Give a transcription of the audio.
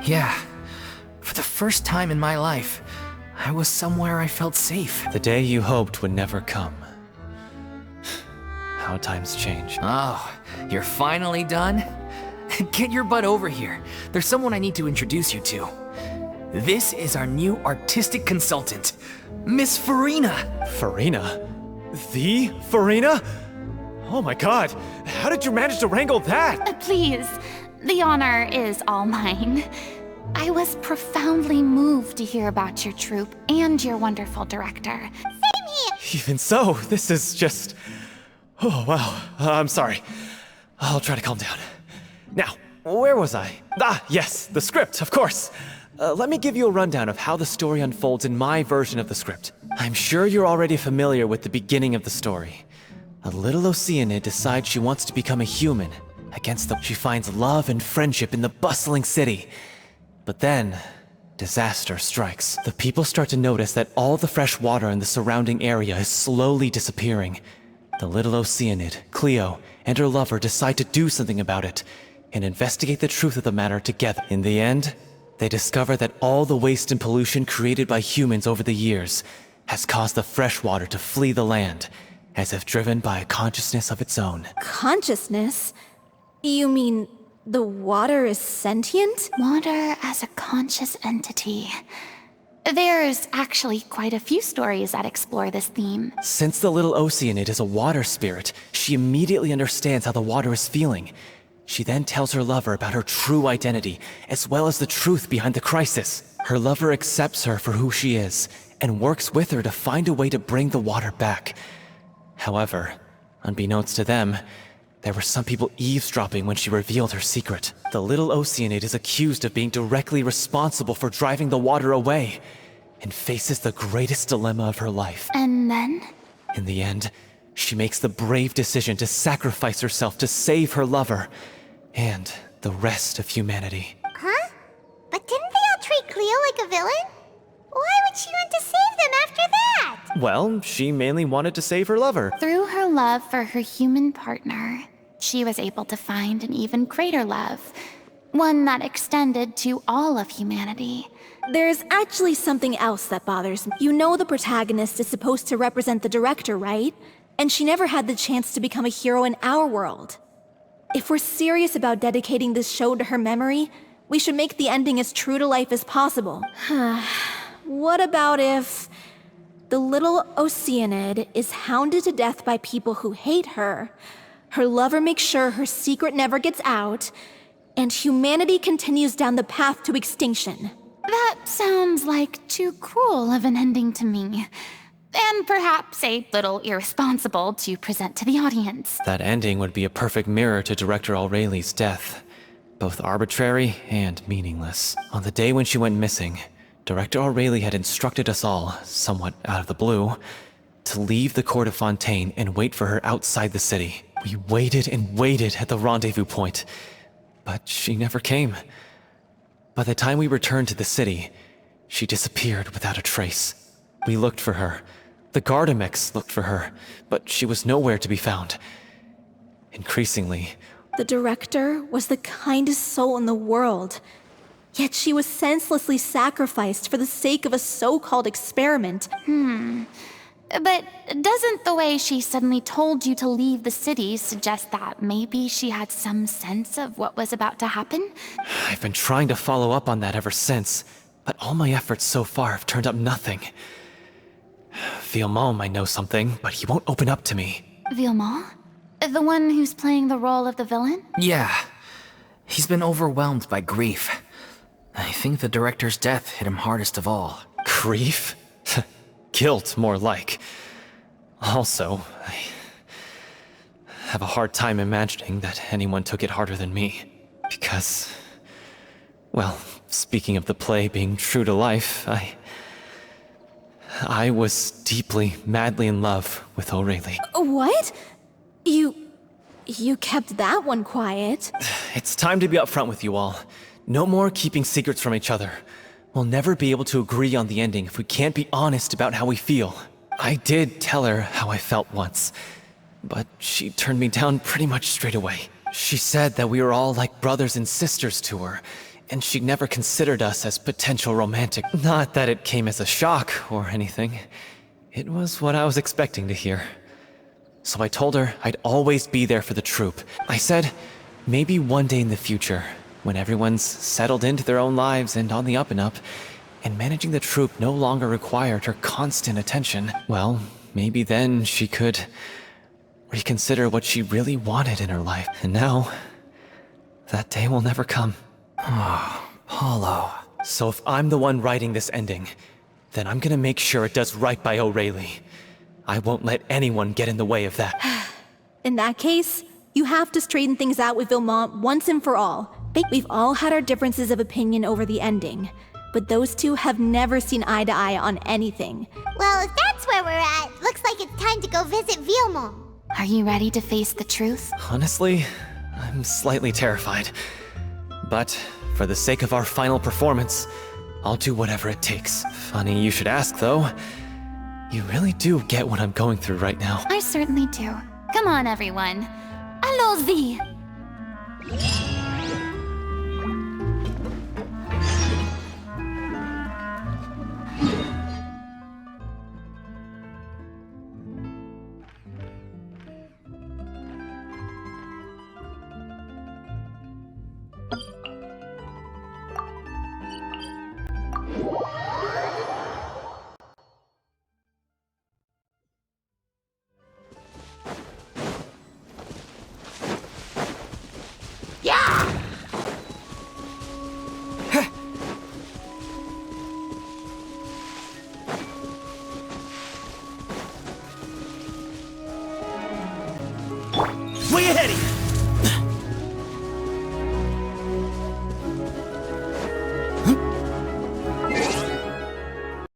Yeah. For the first time in my life, I was somewhere I felt safe. The day you hoped would never come. How times change. Oh, you're finally done? Get your butt over here. There's someone I need to introduce you to. This is our new artistic consultant, Miss Furina. Furina? The Furina? Oh my god, how did you manage to wrangle that? Please, the honor is all mine. I was profoundly moved to hear about your troupe and your wonderful director. Same here! Even so, this is just... Oh, wow. I'm sorry. I'll try to calm down. Now, where was I? Ah, yes, the script, of course. Let me give you a rundown of how the story unfolds in my version of the script. I'm sure you're already familiar with the beginning of the story. A little Oceanid decides she wants to become a human. She finds love and friendship in the bustling city. But then, disaster strikes. The people start to notice that all the fresh water in the surrounding area is slowly disappearing. The little Oceanid, Cleo, and her lover decide to do something about it and investigate the truth of the matter together. In the end, they discover that all the waste and pollution created by humans over the years has caused the fresh water to flee the land, as if driven by a consciousness of its own. Consciousness? You mean the water is sentient? Water as a conscious entity. There's actually quite a few stories that explore this theme. Since the little Oceanid is a water spirit, she immediately understands how the water is feeling. She then tells her lover about her true identity, as well as the truth behind the crisis. Her lover accepts her for who she is, and works with her to find a way to bring the water back. However, unbeknownst to them, there were some people eavesdropping when she revealed her secret. The little Oceanid is accused of being directly responsible for driving the water away, and faces the greatest dilemma of her life. And then? In the end, she makes the brave decision to sacrifice herself to save her lover, and the rest of humanity. Huh? But didn't they all treat Cleo like a villain? Why would she want to save them after that? Well, she mainly wanted to save her lover. Through her love for her human partner, she was able to find an even greater love, one that extended to all of humanity. There's actually something else that bothers me. You know the protagonist is supposed to represent the director, right? And she never had the chance to become a hero in our world. If we're serious about dedicating this show to her memory, we should make the ending as true to life as possible. What about if the little Oceanid is hounded to death by people who hate her, her lover makes sure her secret never gets out, and humanity continues down the path to extinction? That sounds like too cruel of an ending to me. And perhaps a little irresponsible to present to the audience. That ending would be a perfect mirror to Director Aureli's death. Both arbitrary and meaningless. On the day when she went missing, Director Aureli had instructed us all, somewhat out of the blue, to leave the court of Fontaine and wait for her outside the city. We waited and waited at the rendezvous point, but she never came. By the time we returned to the city, she disappeared without a trace. We looked for her. The Gardamex looked for her, but she was nowhere to be found. Increasingly, the director was the kindest soul in the world, yet she was senselessly sacrificed for the sake of a so-called experiment. But doesn't the way she suddenly told you to leave the city suggest that maybe she had some sense of what was about to happen? I've been trying to follow up on that ever since, but all my efforts so far have turned up nothing. Villemont might know something, but he won't open up to me. Villemont? The one who's playing the role of the villain? Yeah. He's been overwhelmed by grief. I think the director's death hit him hardest of all. Grief? Guilt, more like. Also, I have a hard time imagining that anyone took it harder than me. Because, well, speaking of the play being true to life, I was deeply, madly in love with Aureli. What? You kept that one quiet. It's time to be upfront with you all. No more keeping secrets from each other. We'll never be able to agree on the ending if we can't be honest about how we feel. I did tell her how I felt once, but she turned me down pretty much straight away. She said that we were all like brothers and sisters to her, and she never considered us as potential romantic. Not that it came as a shock or anything. It was what I was expecting to hear. So I told her I'd always be there for the troupe. I said, maybe one day in the future, when everyone's settled into their own lives and on the up and up, and managing the troupe no longer required her constant attention, well, maybe then she could reconsider what she really wanted in her life. And now, that day will never come. Paulo. So if I'm the one writing this ending, then I'm gonna make sure it does right by O'Reilly. I won't let anyone get in the way of that. In that case, you have to straighten things out with Vilmont once and for all. We've all had our differences of opinion over the ending, but those two have never seen eye to eye on anything. Well, if that's where we're at, looks like it's time to go visit Vilmont. Are you ready to face the truth? Honestly, I'm slightly terrified. But for the sake of our final performance, I'll do whatever it takes. Funny you should ask, though. You really do get what I'm going through right now. I certainly do. Come on, everyone. Allons-y!